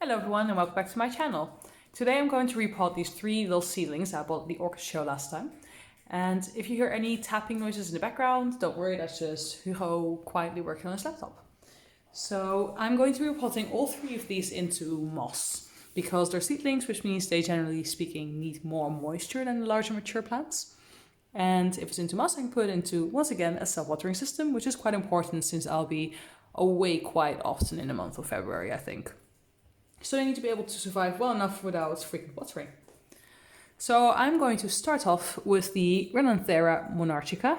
Hello everyone and welcome back to my channel. Today I'm going to repot these three little seedlings I bought at the Orchid show last time. And if you hear any tapping noises in the background, don't worry, that's just Hugo quietly working on his laptop. So I'm going to be repotting all three of these into moss because they're seedlings, which means they generally speaking need more moisture than the larger mature plants. And if it's into moss, I can put it into, once again, a self-watering system, which is quite important since I'll be away quite often in the month of February, I think. So they need to be able to survive well enough without frequent watering. So I'm going to start off with the Renanthera monarchica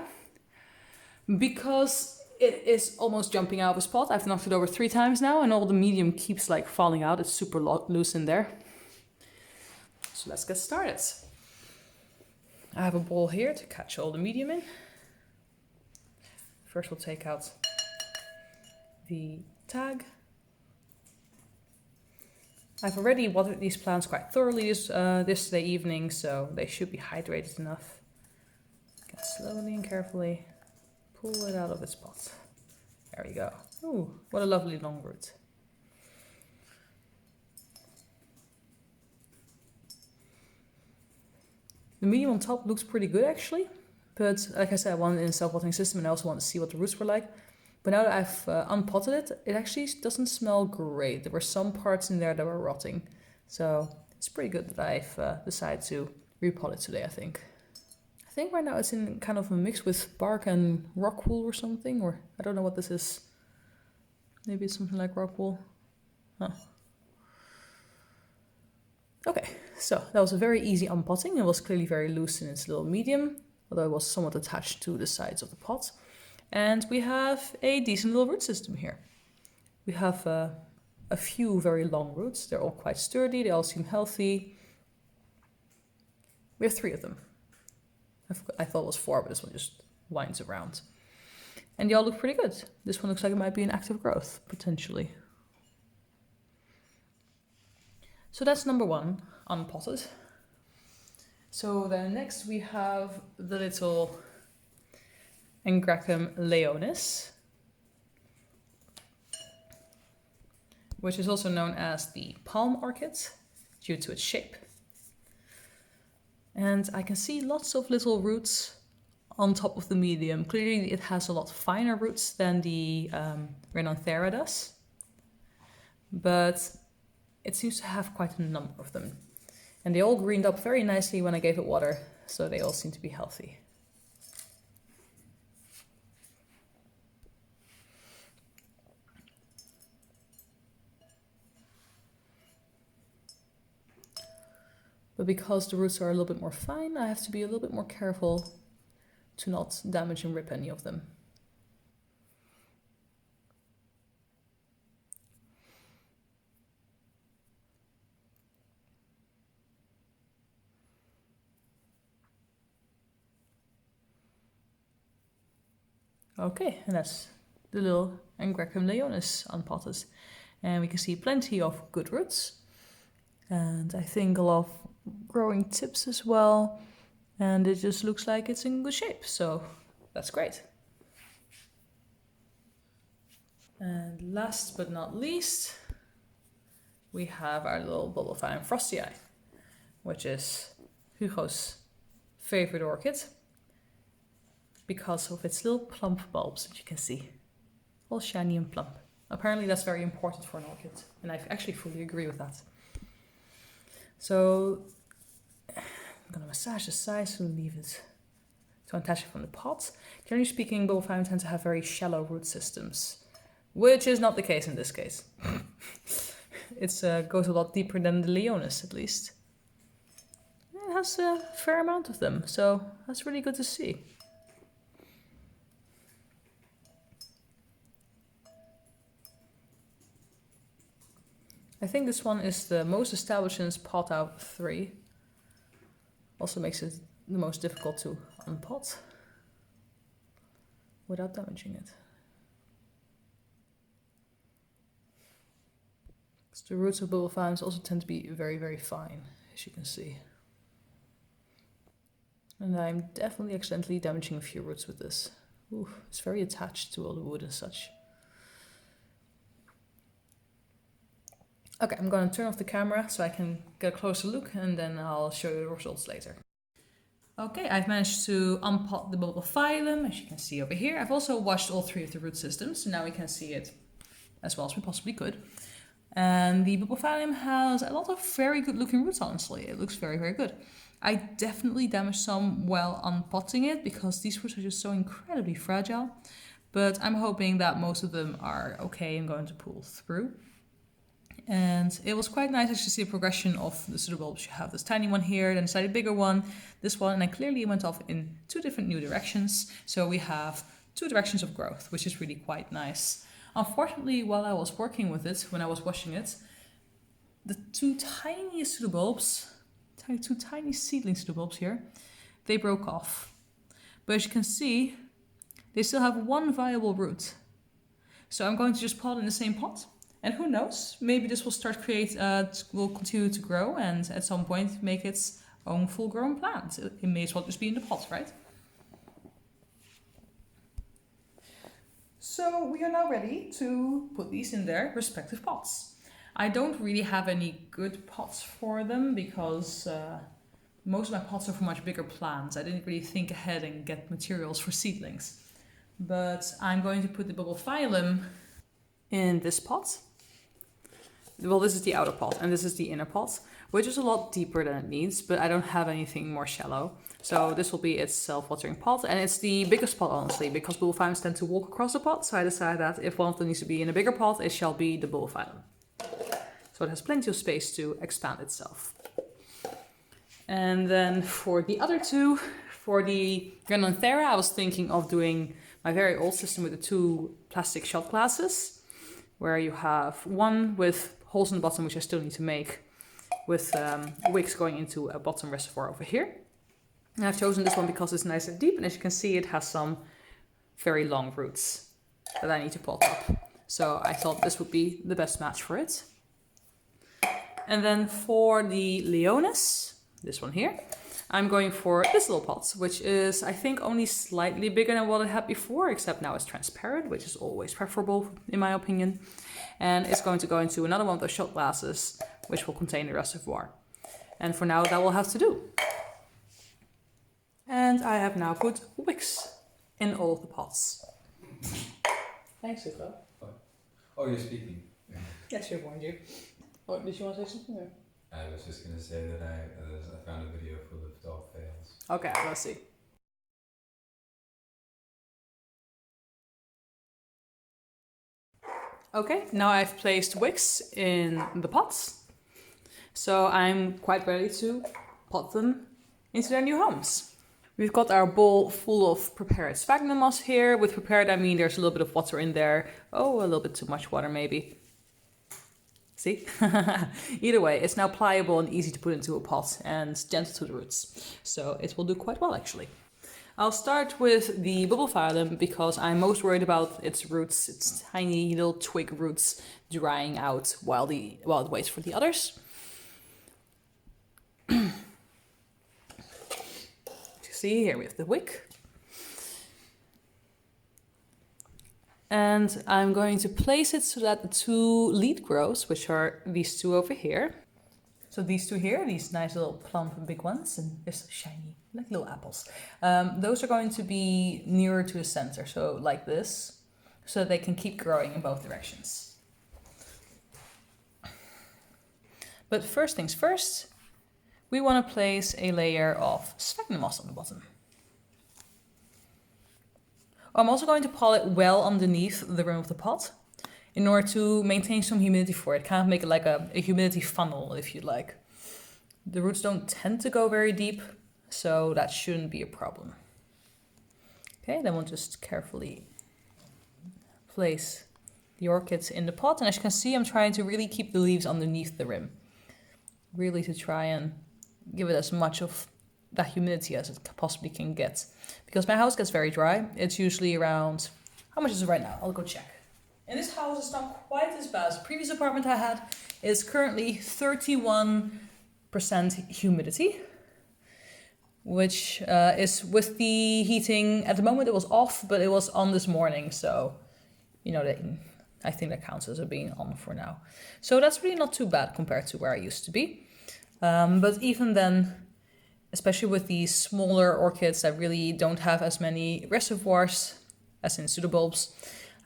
because it is almost jumping out of its pot. I've knocked it over 3 times now and all the medium keeps like falling out. It's super loose in there. So let's get started. I have a bowl here to catch all the medium in. First we'll take out the tag. I've already watered these plants quite thoroughly yesterday evening, so they should be hydrated enough. Can slowly and carefully pull it out of its pot. There we go. Ooh, what a lovely long root. The medium on top looks pretty good actually, but like I said, I wanted it in a self-watering system and I also want to see what the roots were like. But now that I've unpotted it, it actually doesn't smell great. There were some parts in there that were rotting. So it's pretty good that I've decided to repot it today, I think. I think right now it's in kind of a mix with bark and rock wool or something, or I don't know what this is. Maybe it's something like rock wool. Huh. Okay, so that was a very easy unpotting. It was clearly very loose in its little medium, although it was somewhat attached to the sides of the pot. And we have a decent little root system here. We have a few very long roots. They're all quite sturdy. They all seem healthy. We have 3 of them. I thought it was 4, but this one just winds around. And they all look pretty good. This one looks like it might be in active growth, potentially. So that's number 1, unpotted. So then next we have the little Angraecum leonis, which is also known as the palm orchid due to its shape. And I can see lots of little roots on top of the medium. Clearly it has a lot finer roots than the Renanthera does, but it seems to have quite a number of them. And they all greened up very nicely when I gave it water, so they all seem to be healthy. But because the roots are a little bit more fine, I have to be a little bit more careful to not damage and rip any of them. Okay, and that's the little Angraecum leonis unpotted. And we can see plenty of good roots. And I think a lot of growing tips as well, and it just looks like it's in good shape, so that's great. And last but not least, we have our little Bulbophyllum frostii, which is Hugo's favorite orchid because of its little plump bulbs that you can see, all shiny and plump. Apparently that's very important for an orchid, and I actually fully agree with that. So I'm going to massage the sides and leave it to unattach it from the pot. Generally speaking, Bulbophyllum tend to have very shallow root systems, which is not the case in this case. It goes a lot deeper than the Leonis, at least. It has a fair amount of them, so that's really good to see. I think this one is the most established in its pot out of 3. Also makes it the most difficult to unpot without damaging it. So the roots of Bulbophyllums also tend to be very, very fine, as you can see. And I'm definitely accidentally damaging a few roots with this. Ooh, it's very attached to all the wood and such. Okay, I'm going to turn off the camera so I can get a closer look, and then I'll show you the results later. Okay, I've managed to unpot the bulbal phylum, as you can see over here. I've also washed all three of the root systems, so now we can see it as well as we possibly could. And the bulbal phylum has a lot of very good looking roots, honestly. It looks very, very good. I definitely damaged some while unpotting it because these roots are just so incredibly fragile. But I'm hoping that most of them are okay and going to pull through. And it was quite nice to see a progression of the pseudobulbs. You have this tiny one here, then a slightly bigger one, this one, and then clearly it went off in two different new directions. So we have two directions of growth, which is really quite nice. Unfortunately, while I was working with it, when I was washing it, the two tiniest pseudobulbs, two tiny seedling pseudobulbs here, they broke off. But as you can see, they still have one viable root. So I'm going to just pot in the same pot. And who knows, maybe this will will continue to grow and at some point make its own full-grown plant. It may as well just be in the pot, right? So we are now ready to put these in their respective pots. I don't really have any good pots for them because most of my pots are for much bigger plants. I didn't really think ahead and get materials for seedlings. But I'm going to put the bulbal phylum in this pot. Well, this is the outer pot and this is the inner pot, which is a lot deeper than it needs, but I don't have anything more shallow. So this will be its self-watering pot, and it's the biggest pot, honestly, because bulbal phylums tend to walk across the pot. So I decided that if one of them needs to be in a bigger pot, it shall be the bulbal phylum. So it has plenty of space to expand itself. And then for the other two, for the Grananthera, I was thinking of doing my very old system with the two plastic shot glasses, where you have one with holes in the bottom, which I still need to make, with wicks going into a bottom reservoir over here. And I've chosen this one because it's nice and deep, and as you can see, it has some very long roots that I need to pot up. So I thought this would be the best match for it. And then for the Leonis, this one here, I'm going for this little pot, which is, I think, only slightly bigger than what I had before, except now it's transparent, which is always preferable, in my opinion. And it's going to go into another one of those shot glasses, which will contain the reservoir. And for now, that will have to do. And I have now put wicks in all of the pots. Thanks, Hugo. Oh, you're speaking. Yes, I warned you. Oh, did you want to say something? Or? I was just going to say that I found a video full of dog fails. Okay, let's see. Okay, now I've placed wicks in the pots. So I'm quite ready to pot them into their new homes. We've got our bowl full of prepared sphagnum moss here. With prepared, I mean there's a little bit of water in there. Oh, a little bit too much water maybe. See? Either way, it's now pliable and easy to put into a pot and gentle to the roots. So it will do quite well, actually. I'll start with the bulbal phylum because I'm most worried about its roots, its tiny little twig roots drying out while it waits for the others. See, here we have the wick. And I'm going to place it so that the two lead growths, which are these two over here. So these two here, these nice little plump and big ones, and they're so shiny, like little apples. Those are going to be nearer to the center, so like this, so that they can keep growing in both directions. But first things first, we want to place a layer of sphagnum moss on the bottom. I'm also going to pot it well underneath the rim of the pot in order to maintain some humidity for it. Kind of make it like a humidity funnel, if you'd like. The roots don't tend to go very deep, so that shouldn't be a problem. Okay, then we'll just carefully place the orchids in the pot. And as you can see, I'm trying to really keep the leaves underneath the rim. Really to try and give it as much of that humidity as it possibly can get. Because my house gets very dry. It's usually around, how much is it right now? I'll go check. In this house, it's not quite as bad as the previous apartment I had. It's currently 31% humidity, which is with the heating. At the moment it was off, but it was on this morning. So, you know, I think that counts as a being on for now. So that's really not too bad compared to where I used to be. But even then, especially with these smaller orchids that really don't have as many reservoirs as in pseudobulbs,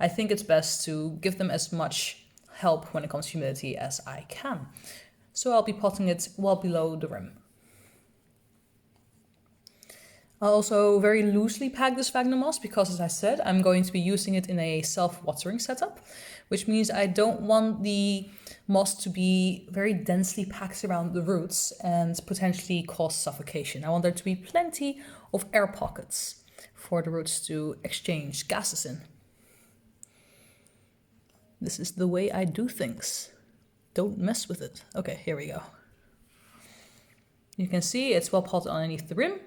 I think it's best to give them as much help when it comes to humidity as I can. So I'll be potting it well below the rim. I'll also very loosely pack the sphagnum moss because, as I said, I'm going to be using it in a self-watering setup, which means I don't want the moss to be very densely packed around the roots and potentially cause suffocation. I want there to be plenty of air pockets for the roots to exchange gases in. This is the way I do things. Don't mess with it. Okay, here we go. You can see it's well potted underneath the rim.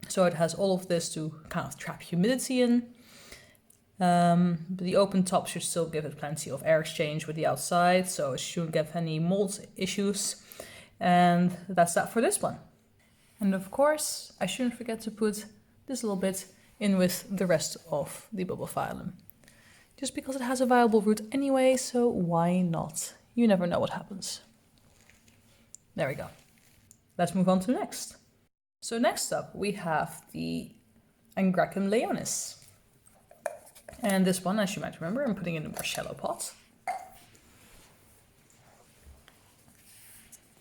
So it has all of this to kind of trap humidity in. But the open top should still give it plenty of air exchange with the outside, so it shouldn't give any mold issues. And that's that for this one. And of course, I shouldn't forget to put this little bit in with the rest of the bulbophyllum. Just because it has a viable root anyway, so why not? You never know what happens. There we go. Let's move on to the next. So next up we have the Angraecum leonis. And this one, as you might remember, I'm putting in a more shallow pot.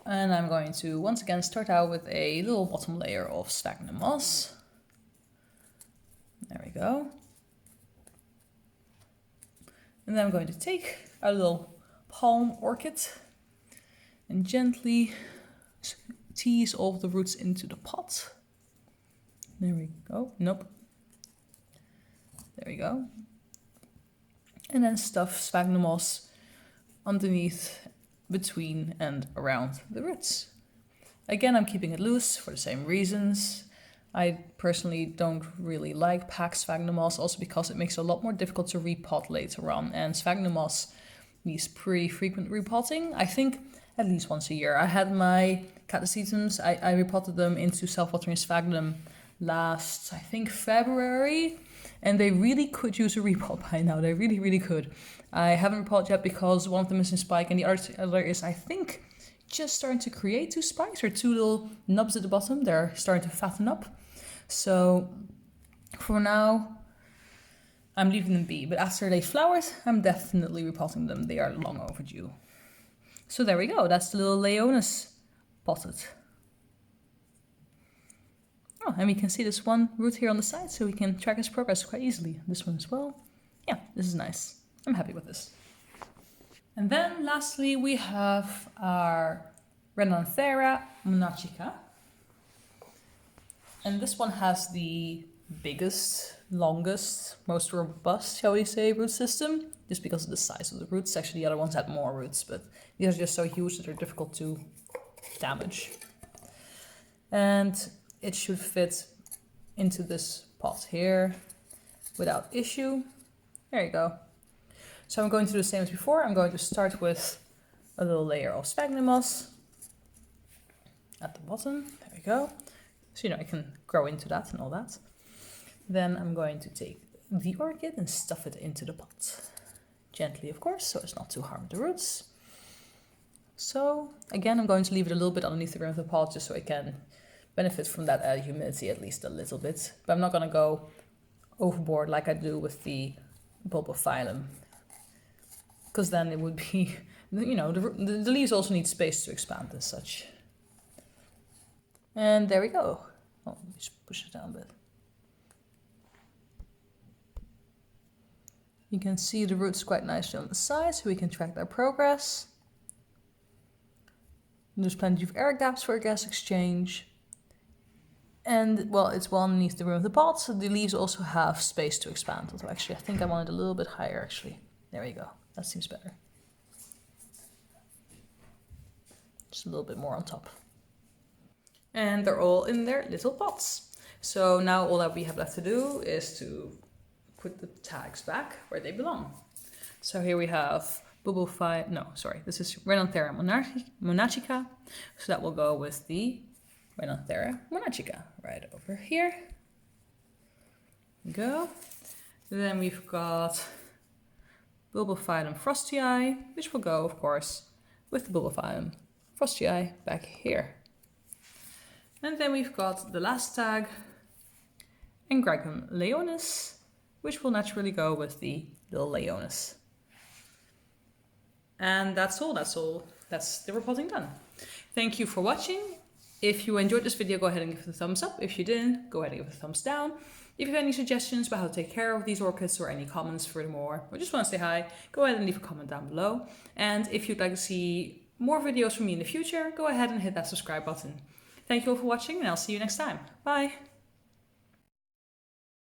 And I'm going to once again start out with a little bottom layer of sphagnum moss. There we go. And then I'm going to take a little palm orchid and gently tease all of the roots into the pot. There we go. Nope. There we go. And then stuff sphagnum moss underneath, between and around the roots. Again, I'm keeping it loose for the same reasons. I personally don't really like packed sphagnum moss, also because it makes it a lot more difficult to repot later on. And sphagnum moss needs pretty frequent repotting. I think at least once a year. I had my catasetums, I repotted them into self-watering sphagnum last, I think, February. And they really could use a repot by now. They really, really could. I haven't repotted yet because one of them is in spike and the other is, I think, just starting to create two spikes or two little nubs at the bottom. They're starting to fatten up. So for now, I'm leaving them be. But after they flowered, I'm definitely repotting them. They are long overdue. So there we go. That's the little leonis potted. Oh, and we can see this one root here on the side, so we can track its progress quite easily. This one as well. Yeah, this is nice. I'm happy with this. And then lastly, we have our Renanthera monachica. And this one has the biggest, longest, most robust, shall we say, root system, just because of the size of the roots. Actually, the other ones had more roots, but these are just so huge that they're difficult to damage. And it should fit into this pot here without issue. There you go. So I'm going to do the same as before. I'm going to start with a little layer of sphagnum moss at the bottom. There we go. So, I can grow into that and all that. Then I'm going to take the orchid and stuff it into the pot. Gently, of course, so as not to harm the roots. So, again, I'm going to leave it a little bit underneath the rim of the pot just so it can benefit from that added humidity at least a little bit. But I'm not going to go overboard like I do with the bulbophyllum, because then it would be, the leaves also need space to expand and such. And there we go. Oh, let me just push it down a bit. You can see the roots quite nicely on the side, so we can track their progress. And there's plenty of air gaps for gas exchange. And, well, it's well underneath the rim of the pot, so the leaves also have space to expand. Although, actually, I think I want it a little bit higher, actually. There you go. That seems better. Just a little bit more on top. And they're all in their little pots. So now all that we have left to do is to put the tags back where they belong. So here we have this is Renanthera monachica. So that will go with the Renanthera monachica right over here. Go. Then we've got Bulbophyllum frostii, which will go, of course, with the Bulbophyllum frostii back here. And then we've got the last tag, Angraecum leonis, which will naturally go with the little leonis. And that's all. That's the repotting done. Thank you for watching. If you enjoyed this video, go ahead and give it a thumbs up. If you didn't, go ahead and give it a thumbs down. If you have any suggestions about how to take care of these orchids or any comments furthermore, or just want to say hi, go ahead and leave a comment down below. And if you'd like to see more videos from me in the future, go ahead and hit that subscribe button. Thank you all for watching, and I'll see you next time. Bye!